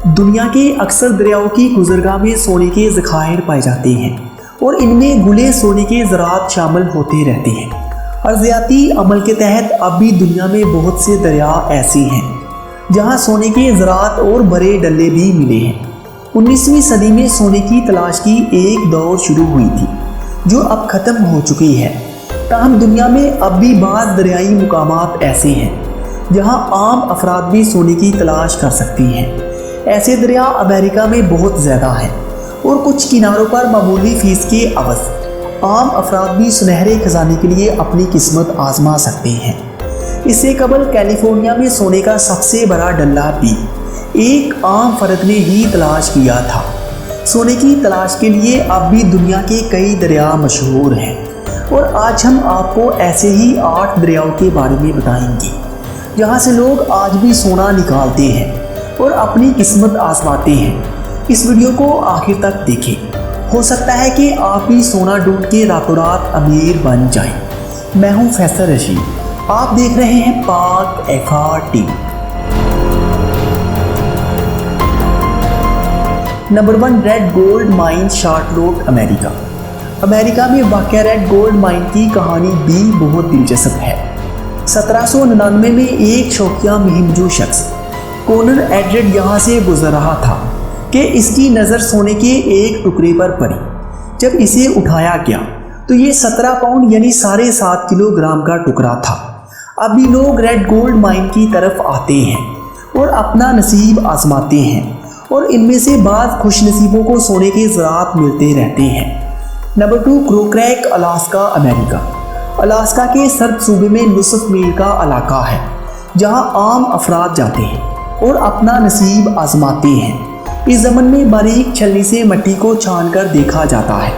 دنیا کے اکثر دریاؤں کی گزرگاہ میں سونے کے ذخائر پائے جاتے ہیں اور ان میں گلے سونے کے زراعت شامل ہوتے رہتے ہیں۔ ارضیاتی عمل کے تحت اب بھی دنیا میں بہت سے دریا ایسے ہیں جہاں سونے کے زراعت اور بڑے ڈلے بھی ملے ہیں۔ 19ویں صدی میں سونے کی تلاش کی ایک دور شروع ہوئی تھی جو اب ختم ہو چکی ہے، تاہم دنیا میں اب بھی بعض دریائی مقامات ایسے ہیں جہاں عام افراد بھی سونے کی تلاش کر سکتی ہیں۔ ایسے دریا امریکہ میں بہت زیادہ ہیں اور کچھ کناروں پر معمولی فیس کے عوض عام افراد بھی سنہرے خزانے کے لیے اپنی قسمت آزما سکتے ہیں۔ اس سے قبل کیلیفورنیا میں سونے کا سب سے بڑا ڈلہ بھی ایک عام فرد نے ہی تلاش کیا تھا۔ سونے کی تلاش کے لیے اب بھی دنیا کے کئی دریا مشہور ہیں اور آج ہم آپ کو ایسے ہی 8 دریاؤں کے بارے میں بتائیں گے جہاں سے لوگ آج بھی سونا نکالتے ہیں اور اپنی قسمت آزماتے ہیں۔ اس ویڈیو کو آخر تک دیکھیں، ہو سکتا ہے کہ آپ بھی سونا ڈھونڈ کے راتوں رات امیر بن جائیں۔ میں ہوں فیصل رشید، آپ دیکھ رہے ہیں Pak FR T V. Number 1، red gold mine Charlotte, امریکہ۔ امریکہ میں واقع ریڈ گولڈ مائن کی کہانی بھی بہت دلچسپ ہے۔ 1799 میں ایک شوقیہ مہمجو شخص کونر ایڈریڈ یہاں سے گزر رہا تھا کہ اس کی نظر سونے کے ایک ٹکڑے پر پڑی۔ جب اسے اٹھایا گیا تو یہ 17 پاؤنڈ یعنی 7.5 کلو گرام کا ٹکڑا تھا۔ اب بھی لوگ ریڈ گولڈ مائن کی طرف آتے ہیں اور اپنا نصیب آزماتے ہیں اور ان میں سے بعض خوش نصیبوں کو سونے کے زراعت ملتے رہتے ہیں۔ نمبر 2، کروکریک، الاسکا، امریکہ۔ الاسکا کے سرد صوبے میں نصف میل کا علاقہ ہے جہاں عام افراد جاتے ہیں اور اپنا نصیب آزماتے ہیں۔ اس زمن میں باریک چھلنی سے مٹی کو چھان کر دیکھا جاتا ہے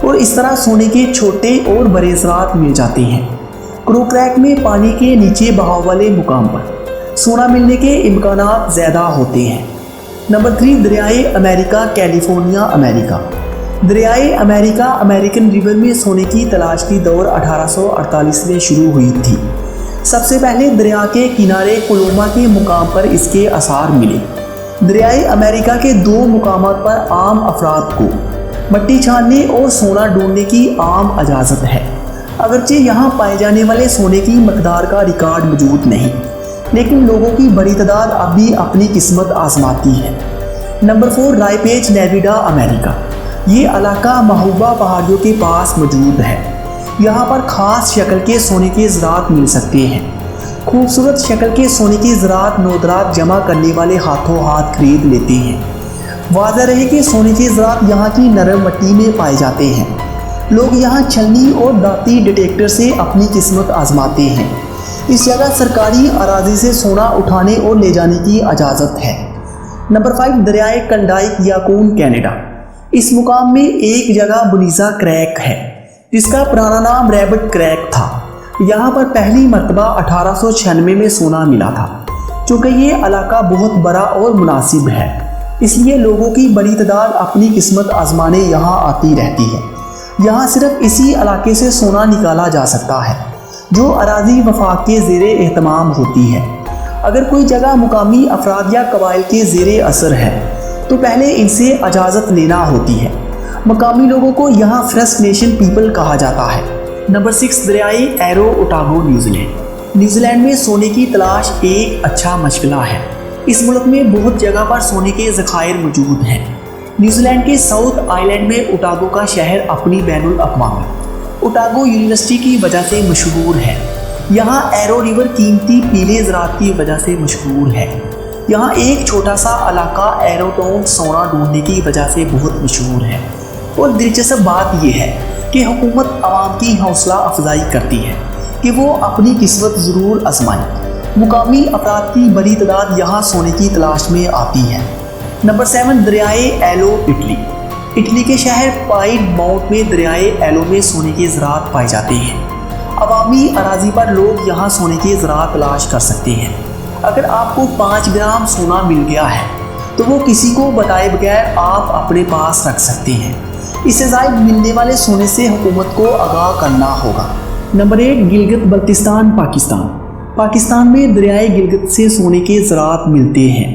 اور اس طرح سونے کے چھوٹے اور بڑے زراعت مل جاتے ہیں۔ کروکریک میں پانی کے نیچے بہاؤ والے مقام پر سونا ملنے کے امکانات زیادہ ہوتے ہیں۔ نمبر 3، دریائے امریکہ، کیلیفورنیا، امریکہ۔ دریائے امریکہ امریکن ریور میں سونے کی تلاش کی دور 1848 میں شروع ہوئی تھی۔ سب سے پہلے دریا کے کنارے کولوما کے مقام پر اس کے آثار ملے۔ دریائے امریکہ کے 2 مقامات پر عام افراد کو مٹی چھاننے اور سونا ڈھونڈنے کی عام اجازت ہے۔ اگرچہ یہاں پائے جانے والے سونے کی مقدار کا ریکارڈ موجود نہیں، لیکن لوگوں کی بڑی تعداد اب بھی اپنی قسمت آزماتی ہے۔ نمبر 4، رائے پیچ، نیواڈا، امریکہ۔ یہ علاقہ محبوبہ پہاڑیوں کے پاس موجود ہے۔ یہاں پر خاص شکل کے سونے کے زراعت مل سکتے ہیں۔ خوبصورت شکل کے سونے کی زراعت نودرات جمع کرنے والے ہاتھوں ہاتھ خرید لیتے ہیں۔ واضح رہے کہ سونے کی زراعت یہاں کی نرم مٹی میں پائے جاتے ہیں۔ لوگ یہاں چھلنی اور دانتی ڈیٹیکٹر سے اپنی قسمت آزماتے ہیں۔ اس جگہ سرکاری اراضی سے سونا اٹھانے اور لے جانے کی اجازت ہے۔ نمبر 5، دریائے کلڈائک، یاکون، کینیڈا۔ اس مقام میں ایک جگہ بونیزا کریک ہے جس کا پرانا نام ریبٹ کریک تھا۔ یہاں پر پہلی مرتبہ 1896 میں سونا ملا تھا۔ چونکہ یہ علاقہ بہت بڑا اور مناسب ہے، اس لیے لوگوں کی بڑی تعداد اپنی قسمت آزمانے یہاں آتی رہتی ہے۔ یہاں صرف اسی علاقے سے سونا نکالا جا سکتا ہے جو اراضی وفاق کے زیر اہتمام ہوتی ہے۔ اگر کوئی جگہ مقامی افراد یا قبائل کے زیر اثر ہے تو پہلے ان سے اجازت لینا ہوتی ہے۔ مقامی لوگوں کو یہاں فرسٹ نیشن پیپل کہا جاتا ہے۔ نمبر 6، دریائے Arrow, Otago, New Zealand. New Zealand میں سونے کی تلاش ایک اچھا مشغلہ ہے۔ اس ملک میں بہت جگہ پر سونے کے ذخائر موجود ہیں۔ نیوزی لینڈ کے ساؤتھ آئی لینڈ میں اوٹاگو کا شہر اپنی بین الاقوامی اوٹاگو یونیورسٹی کی وجہ سے مشہور ہے۔ یہاں ایرو ریور قیمتی پیلے زراعت کی وجہ سے مشہور ہے۔ یہاں ایک چھوٹا سا علاقہ ایرو ٹاؤن سونا ڈھونڈنے کی وجہ سے بہت مشہور ہے۔ اور دلچسپ بات یہ ہے کہ حکومت عوام کی حوصلہ افزائی کرتی ہے کہ وہ اپنی قسمت ضرور آزمائیں۔ مقامی افراد کی بڑی تعداد یہاں سونے کی تلاش میں آتی ہے۔ نمبر 7، دریائے ایلو، اٹلی۔ اٹلی کے شہر پائیڈ ماؤنٹ میں دریائے ایلو میں سونے کی زراعت پائے جاتے ہیں۔ عوامی اراضی پر لوگ یہاں سونے کی زراعت تلاش کر سکتے ہیں۔ اگر آپ کو 5 گرام سونا مل گیا ہے تو وہ کسی کو بتائے بغیر آپ اپنے پاس رکھ سکتے ہیں۔ اس سے زائد ملنے والے سونے سے حکومت کو آگاہ کرنا ہوگا۔ نمبر 8، گلگت بلتستان، پاکستان۔ پاکستان میں دریائے گلگت سے سونے کے زراعت ملتے ہیں۔